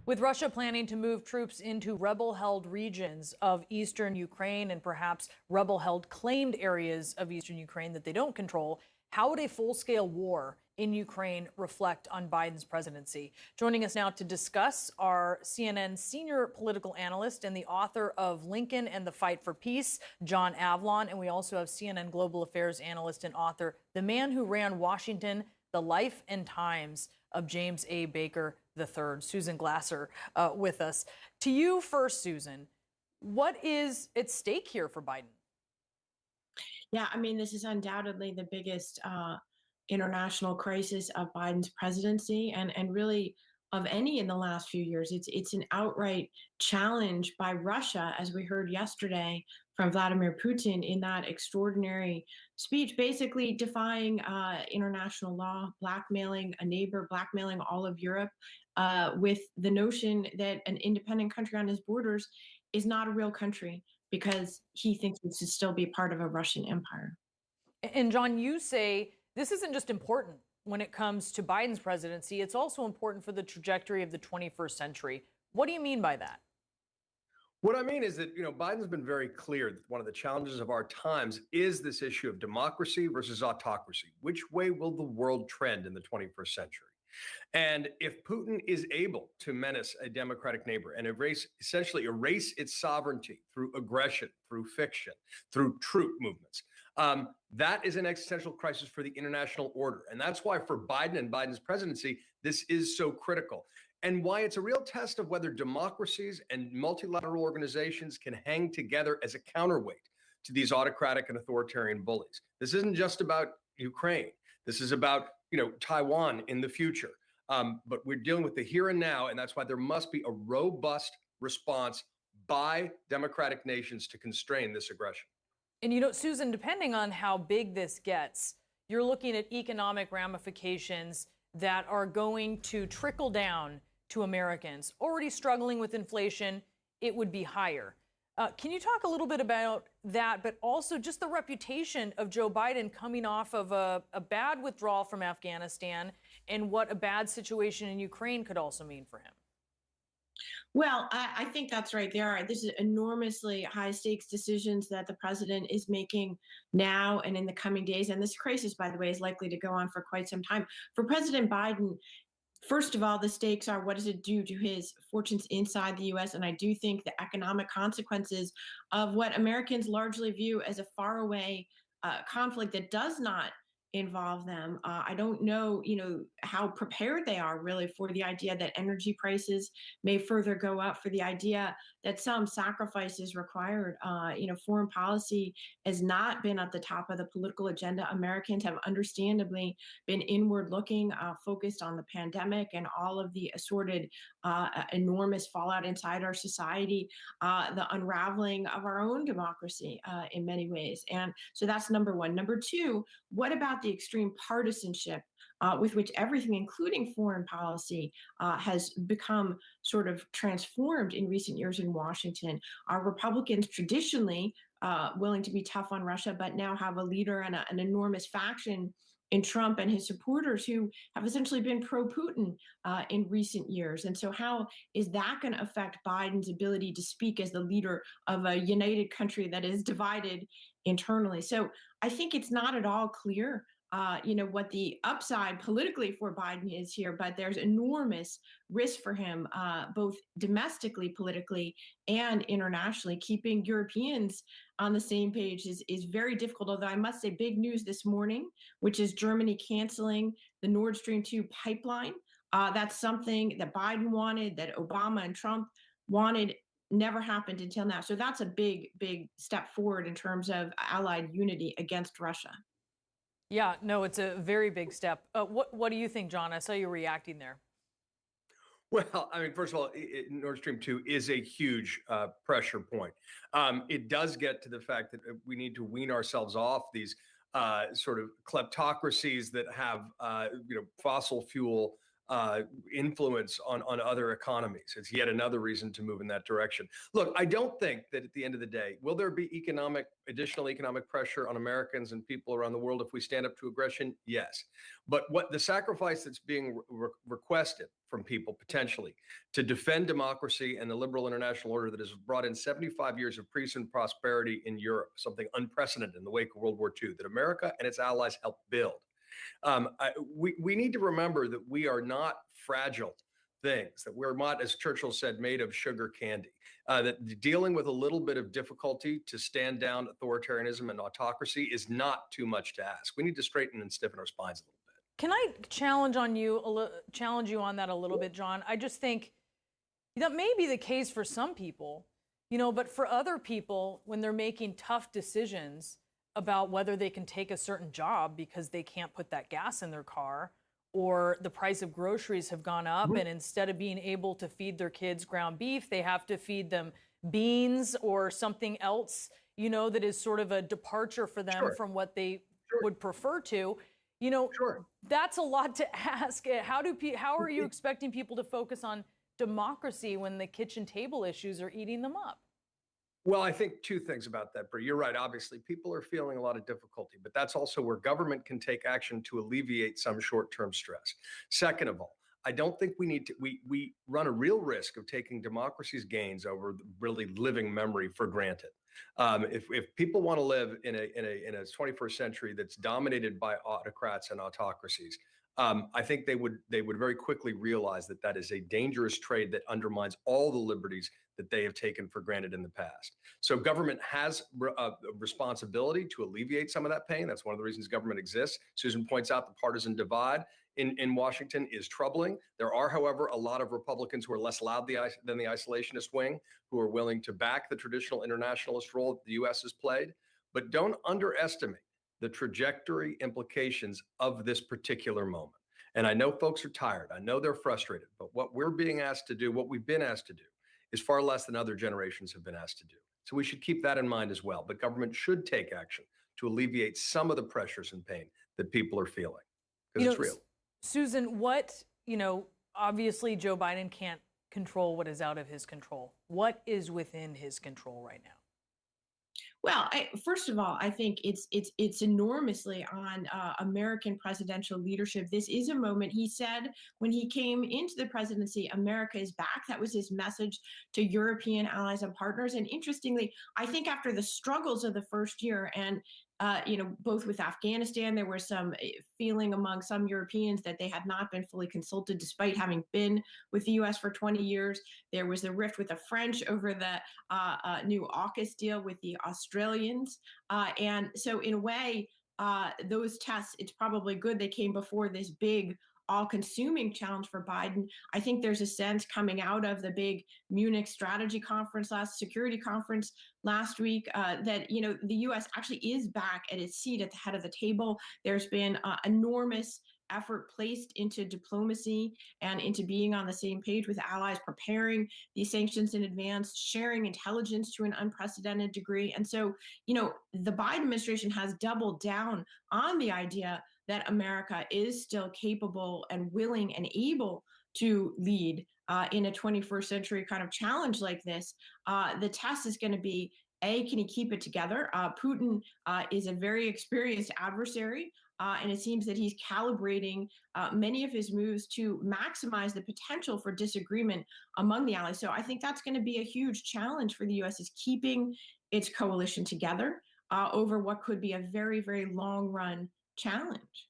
With Russia planning to move troops into rebel-held regions of eastern Ukraine and perhaps rebel-held claimed areas of eastern Ukraine that they don't control, how would a full-scale war in Ukraine reflect on Biden's presidency? Joining us now to discuss are CNN senior political analyst and the author of Lincoln and the Fight for Peace, John Avlon. And we also have CNN global affairs analyst and author, the man who ran Washington, The Life and Times of James A. Baker III, Susan Glasser, with us. To you first, Susan, what is at stake here for Biden? Yeah, I mean, this is undoubtedly the biggest international crisis of Biden's presidency and really of any in the last few years. It's an outright challenge by Russia, as we heard yesterday from Vladimir Putin in that extraordinary speech, basically defying international law, blackmailing a neighbor, blackmailing all of Europe with the notion that an independent country on his borders is not a real country because he thinks it should still be part of a Russian empire. And John, you say this isn't just important when it comes to Biden's presidency, it's also important for the trajectory of the 21st century. What do you mean by that? What I mean is that, Biden's been very clear that one of the challenges of our times is this issue of democracy versus autocracy. Which way will the world trend in the 21st century? And if Putin is able to menace a democratic neighbor and essentially erase its sovereignty through aggression, through fiction, through troop movements, that is an existential crisis for the international order. And that's why for Biden and Biden's presidency, this is so critical. And why it's a real test of whether democracies and multilateral organizations can hang together as a counterweight to these autocratic and authoritarian bullies. This isn't just about Ukraine. This is about Taiwan in the future. But we're dealing with the here and now, and that's why there must be a robust response by democratic nations to constrain this aggression. And Susan, depending on how big this gets, you're looking at economic ramifications that are going to trickle down to Americans. Already struggling with inflation, it would be higher. Can you talk a little bit about that, but also just the reputation of Joe Biden coming off of a bad withdrawal from Afghanistan and what a bad situation in Ukraine could also mean for him? Well, I think that's right. This is enormously high stakes decisions that the president is making now and in the coming days. And this crisis, by the way, is likely to go on for quite some time. For President Biden, first of all, the stakes are what does it do to his fortunes inside the U.S.? And I do think the economic consequences of what Americans largely view as a faraway conflict that does not involve them. I don't know, how prepared they are really for the idea that energy prices may further go up, for the idea that some sacrifice is required. Foreign policy has not been at the top of the political agenda. Americans have understandably been inward looking, focused on the pandemic and all of the assorted enormous fallout inside our society, the unraveling of our own democracy in many ways. And so that's number one. Number two, what about the extreme partisanship with which everything, including foreign policy, has become sort of transformed in recent years in Washington? Are Republicans traditionally willing to be tough on Russia, but now have a leader and an enormous faction in Trump and his supporters who have essentially been pro-Putin in recent years? And so how is that going to affect Biden's ability to speak as the leader of a united country that is divided internally? So I think it's not at all clear what the upside politically for Biden is here, but there's enormous risk for him, both domestically, politically, and internationally. Keeping Europeans on the same page is very difficult, although I must say big news this morning, which is Germany canceling the Nord Stream 2 pipeline. That's something that Biden wanted, that Obama and Trump wanted, never happened until now. So that's a big, big step forward in terms of allied unity against Russia. Yeah, no, it's a very big step. What do you think, John? I saw you reacting there. Well, I mean, first of all, Nord Stream 2 is a huge pressure point. It does get to the fact that we need to wean ourselves off these sort of kleptocracies that have, fossil fuel uh, influence on other economies. It's yet another reason to move in that direction. Look, I don't think that at the end of the day, will there be additional economic pressure on Americans and people around the world if we stand up to aggression? Yes. But what the sacrifice that's being requested from people potentially to defend democracy and the liberal international order that has brought in 75 years of peace and prosperity in Europe, something unprecedented in the wake of World War II, that America and its allies helped build. We need to remember that we are not fragile things, that we're not, as Churchill said, made of sugar candy, that dealing with a little bit of difficulty to stand down authoritarianism and autocracy is not too much to ask. We need to straighten and stiffen our spines a little bit. Can I challenge you on that a little bit, John? I just think that may be the case for some people, but for other people, when they're making tough decisions about whether they can take a certain job because they can't put that gas in their car, or the price of groceries have gone up, and instead of being able to feed their kids ground beef, they have to feed them beans or something else, that is sort of a departure for them from what they would prefer to. That's a lot to ask. How are you expecting people to focus on democracy when the kitchen table issues are eating them up? Well, I think two things about that, Brie. You're right. Obviously, people are feeling a lot of difficulty, but that's also where government can take action to alleviate some short-term stress. Second of all, I don't think we need to. We run a real risk of taking democracy's gains over really living memory for granted. If people want to live in a 21st century that's dominated by autocrats and autocracies, I think they would very quickly realize that that is a dangerous trade that undermines all the liberties that they have taken for granted in the past. So government has a responsibility to alleviate some of that pain. That's one of the reasons government exists. Susan points out the partisan divide in Washington is troubling. There are, however, a lot of Republicans who are less loud than the isolationist wing, who are willing to back the traditional internationalist role that the U.S. has played. But don't underestimate the trajectory implications of this particular moment. And I know folks are tired. I know they're frustrated. But what we're being asked to do, what we've been asked to do, is far less than other generations have been asked to do. So we should keep that in mind as well. But government should take action to alleviate some of the pressures and pain that people are feeling, because it's real. Susan, obviously Joe Biden can't control what is out of his control. What is within his control right now? Well, first of all, I think it's enormously on American presidential leadership. This is a moment. He said when he came into the presidency, America is back. That was his message to European allies and partners. And interestingly, I think after the struggles of the first year, and both with Afghanistan, there was some feeling among some Europeans that they had not been fully consulted despite having been with the U.S. for 20 years. There was the rift with the French over the new AUKUS deal with the Australians. And so in a way, those tests, it's probably good they came before this big all-consuming challenge for Biden. I think there's a sense coming out of the big Munich security conference last week that the U.S. actually is back at its seat at the head of the table. There's been enormous effort placed into diplomacy and into being on the same page with allies, preparing these sanctions in advance, sharing intelligence to an unprecedented degree. And so, the Biden administration has doubled down on the idea that America is still capable and willing and able to lead in a 21st century kind of challenge like this. The test is going to be, can he keep it together? Putin is a very experienced adversary. And it seems that he's calibrating many of his moves to maximize the potential for disagreement among the allies. So I think that's going to be a huge challenge for the U.S. is keeping its coalition together over what could be a very, very long run challenge.